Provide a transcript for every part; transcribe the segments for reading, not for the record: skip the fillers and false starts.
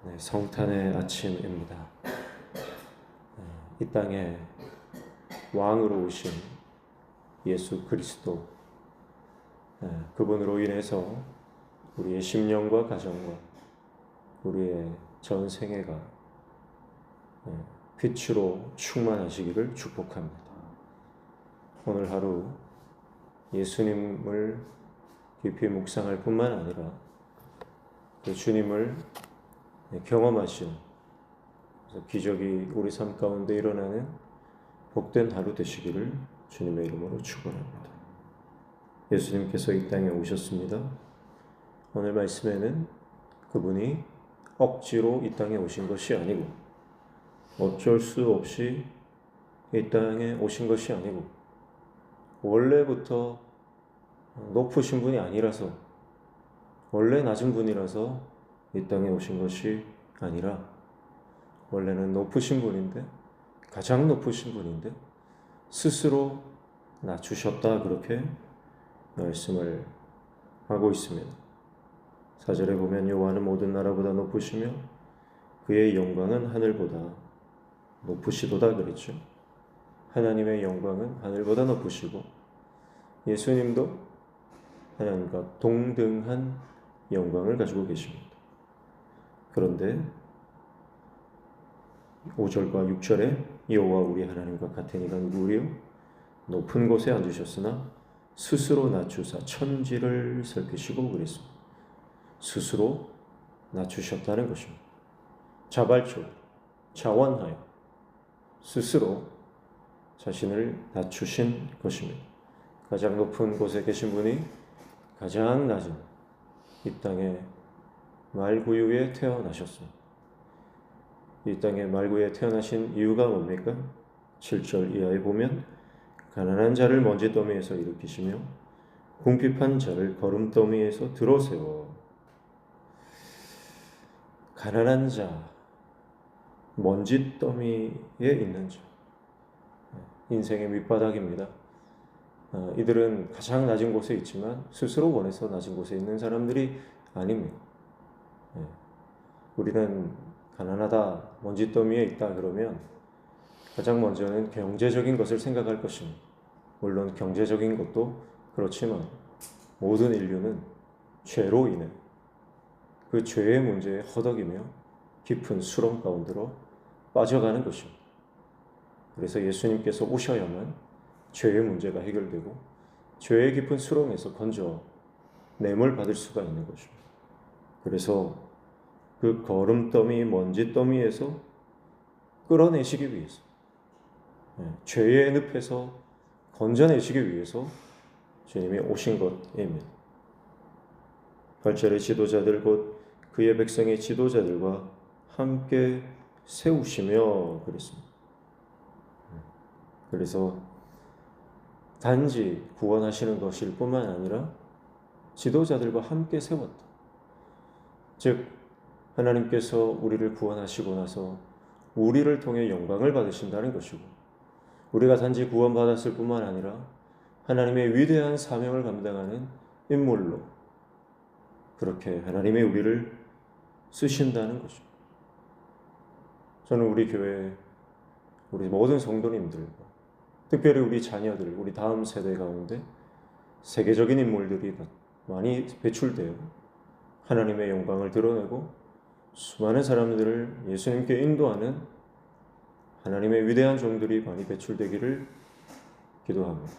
네, 성탄의 아침입니다. 이 땅에 왕으로 오신 예수 그리스도, 그분으로 인해서 우리의 심령과 가정과 우리의 전 생애가 빛으로 충만하시기를 축복합니다. 오늘 하루 예수님을 깊이 묵상할 뿐만 아니라 그 주님을 경험하신 기적이 우리 삶 가운데 일어나는 복된 하루 되시기를 주님의 이름으로 축원합니다. 예수님께서 이 땅에 오셨습니다. 오늘 말씀에는 그분이 억지로 이 땅에 오신 것이 아니고 어쩔 수 없이 이 땅에 오신 것이 아니고 원래부터 높으신 분이 아니라서, 원래 낮은 분이라서 이 땅에 오신 것이 아니라 원래는 높으신 분인데, 가장 높으신 분인데 스스로 낮추셨다, 그렇게 말씀을 하고 있습니다. 4절에 보면 여호와는 모든 나라보다 높으시며 그의 영광은 하늘보다 높으시도다 그랬죠. 하나님의 영광은 하늘보다 높으시고 예수님도 하나님과 동등한 영광을 가지고 계십니다. 그런데 5절과 6절에 여호와 우리 하나님과 같은 이가 누구요? 높은 곳에 앉으셨으나 스스로 낮추사 천지를 살피시고 그랬습니다. 스스로 낮추셨다는 것입니다. 자발적으로, 자원하여 스스로 자신을 낮추신 것입니다. 가장 높은 곳에 계신 분이 가장 낮은 이 땅의 말구유에 태어나셨습니다. 이 땅에 말구유에 태어나신 이유가 뭡니까? 7절 이하에 보면 가난한 자를 먼지더미에서 일으키시며 궁핍한 자를 거름더미에서 들어세워. 가난한 자, 먼지더미에 있는 자, 인생의 밑바닥입니다. 이들은 가장 낮은 곳에 있지만 스스로 원해서 낮은 곳에 있는 사람들이 아닙니다. 우리는 가난하다, 먼지더미에 있다 그러면 가장 먼저는 경제적인 것을 생각할 것입니다. 물론 경제적인 것도 그렇지만 모든 인류는 죄로 인해 그 죄의 문제에 허덕이며 깊은 수렁 가운데로 빠져가는 것입니다. 그래서 예수님께서 오셔야만 죄의 문제가 해결되고 죄의 깊은 수렁에서 건져 냄을 받을 수가 있는 것입니다. 그래서 그 거름더미, 먼지더미에서 끌어내시기 위해서, 죄의 늪에서 건져내시기 위해서 주님이 오신 것입니다. 8절의 지도자들 곧 그의 백성의 지도자들과 함께 세우시며 그랬습니다. 그래서 단지 구원하시는 것일 뿐만 아니라 지도자들과 함께 세웠다. 즉 하나님께서 우리를 구원하시고 나서 우리를 통해 영광을 받으신다는 것이고, 우리가 단지 구원받았을 뿐만 아니라 하나님의 위대한 사명을 감당하는 인물로 그렇게 하나님의 우리를 쓰신다는 것입니다. 저는 우리 교회, 우리 모든 성도님들과 특별히 우리 자녀들, 우리 다음 세대 가운데 세계적인 인물들이 많이 배출되어 하나님의 영광을 드러내고 수많은 사람들을 예수님께 인도하는 하나님의 위대한 종들이 많이 배출되기를 기도합니다.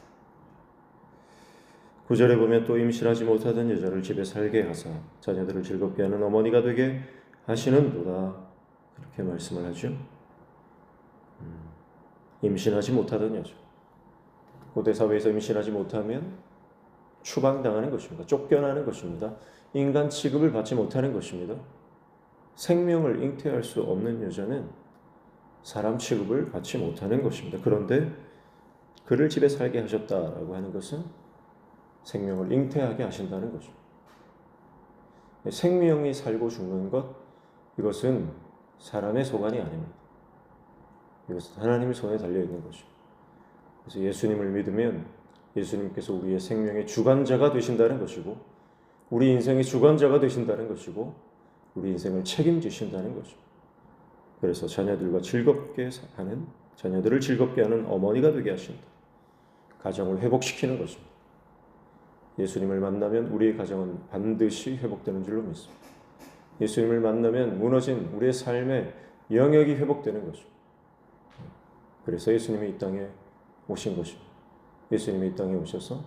9절에 보면 또 임신하지 못하던 여자를 집에 살게 하사 자녀들을 즐겁게 하는 어머니가 되게 하시는도다, 그렇게 말씀을 하죠. 임신하지 못하던 여자, 고대 사회에서 임신하지 못하면 추방당하는 것입니다. 쫓겨나는 것입니다. 인간 취급을 받지 못하는 것입니다. 생명을 잉태할 수 없는 여자는 사람 취급을 받지 못하는 것입니다. 그런데 그를 집에 살게 하셨다라고 하는 것은 생명을 잉태하게 하신다는 것입니다. 생명이 살고 죽는 것, 이것은 사람의 소관이 아닙니다. 이것은 하나님의 손에 달려있는 것입니다. 그래서 예수님을 믿으면 예수님께서 우리의 생명의 주관자가 되신다는 것이고, 우리 인생의 주관자가 되신다는 것이고, 우리 인생을 책임지신다는 거죠. 그래서 자녀들과 즐겁게 하는, 자녀들을 즐겁게 하는 어머니가 되게 하신다. 가정을 회복시키는 것입니다. 예수님을 만나면 우리의 가정은 반드시 회복되는 줄로 믿습니다. 예수님을 만나면 무너진 우리의 삶의 영역이 회복되는 것입니다. 그래서 예수님이 이 땅에 오신 것입니다. 예수님이 이 땅에 오셔서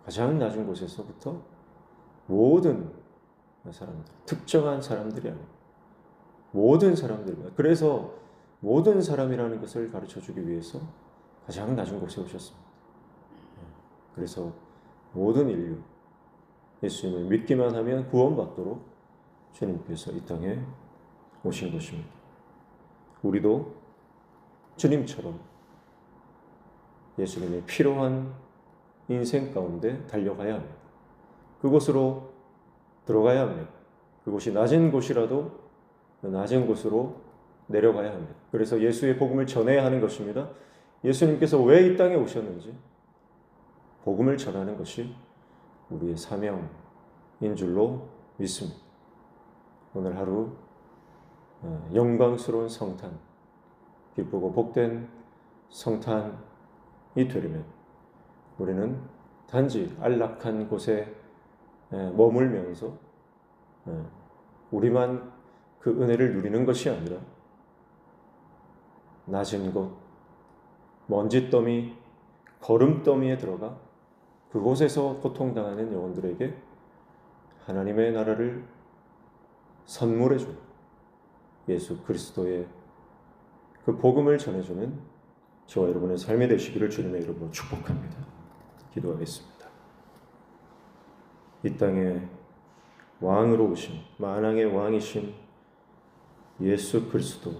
가장 낮은 곳에서부터 모든 사람들, 특정한 사람들이 아니라 모든 사람들입니다. 그래서 모든 사람이라는 것을 가르쳐주기 위해서 가장 낮은 곳에 오셨습니다. 그래서 모든 인류, 예수님을 믿기만 하면 구원받도록 주님께서 이 땅에 오신 것입니다. 우리도 주님처럼 예수님이 필요한 인생 가운데 달려가야 합니다. 그곳으로 들어가야 합니다. 그곳이 낮은 곳이라도 낮은 곳으로 내려가야 합니다. 그래서 예수의 복음을 전해야 하는 것입니다. 예수님께서 왜 이 땅에 오셨는지 복음을 전하는 것이 우리의 사명인 줄로 믿습니다. 오늘 하루 영광스러운 성탄, 기쁘고 복된 성탄이 되려면 우리는 단지 안락한 곳에 머물면서 우리만 그 은혜를 누리는 것이 아니라 낮은 곳, 먼지더미, 거름더미에 들어가 그곳에서 고통당하는 영혼들에게 하나님의 나라를 선물해주는 예수 그리스도의 그 복음을 전해주는 저와 여러분의 삶이 되시기를 주님의 이름으로 축복합니다. 기도하겠습니다. 이 땅에 왕으로 오신 만왕의 왕이신 예수 그리스도,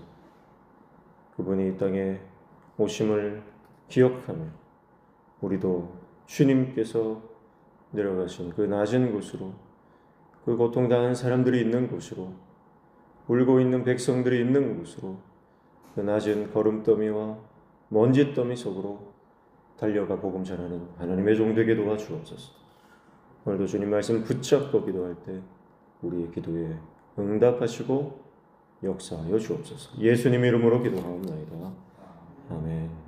그분이 이 땅에 오심을 기억하며 우리도 주님께서 내려가신 그 낮은 곳으로, 그 고통당한 사람들이 있는 곳으로, 울고 있는 백성들이 있는 곳으로, 그 낮은 거름더미와 먼지더미 속으로 달려가 복음 전하는 하나님의 종 되게 도와주옵소서. 오늘도 주님 말씀 붙잡고 기도할 때 우리의 기도에 응답하시고 역사하여 주옵소서. 예수님 이름으로 기도하옵나이다. 아멘.